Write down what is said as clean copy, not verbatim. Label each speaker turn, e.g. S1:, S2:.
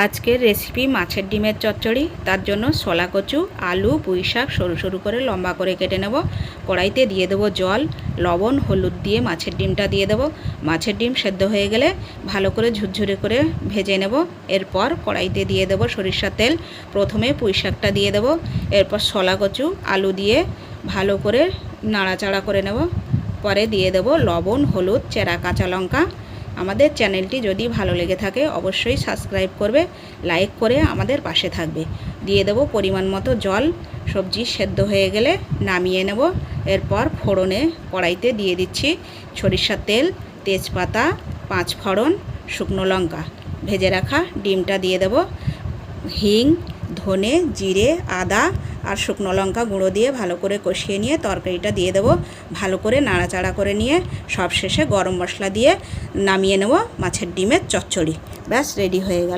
S1: আজকের রেসিপি মাছের ডিমের চচ্চড়ি। তার জন্য শলা কচু, আলু, পুঁই শাক সরু সরু করে লম্বা করে কেটে নেব। কড়াইতে দিয়ে দেবো জল, লবণ, হলুদ দিয়ে মাছের ডিমটা দিয়ে দেবো। মাছের ডিম সেদ্ধ হয়ে গেলে ভালো করে ঝুরঝুরে করে ভেজে নেব। এরপর কড়াইতে দিয়ে দেবো সরিষার তেল। প্রথমে পুঁই শাকটা দিয়ে দেবো, এরপর শলা কচু, আলু দিয়ে ভালো করে নাড়াচাড়া করে নেব। পরে দিয়ে দেবো লবণ, হলুদ, চেরা কাঁচা লঙ্কা। আমাদের চ্যানেলটি যদি ভালো লেগে থাকে অবশ্যই সাবস্ক্রাইব করবে, লাইক করে আমাদের পাশে থাকবে। দিয়ে দেবো পরিমাণ মতো জল। সবজি সেদ্ধ হয়ে গেলে নামিয়ে নেব। এরপর ফোড়নে কড়াইতে দিয়ে দিচ্ছি সরিষার তেল, তেজপাতা, 5 ফোড়ন, শুকনো লঙ্কা। ভেজে রাখা ডিমটা দিয়ে দেব। হিং, ধনে, জিরে, আদা আর শুকনো লঙ্কা গুঁড়ো দিয়ে ভালো করে কষিয়ে নিয়ে তরকারিটা দিয়ে দেবো। ভালো করে নাড়াচাড়া করে নিয়ে সবশেষে গরম মশলা দিয়ে নামিয়ে নেব মাছের ডিমের চচ্চড়ি। ব্যাস রেডি হয়ে গেল।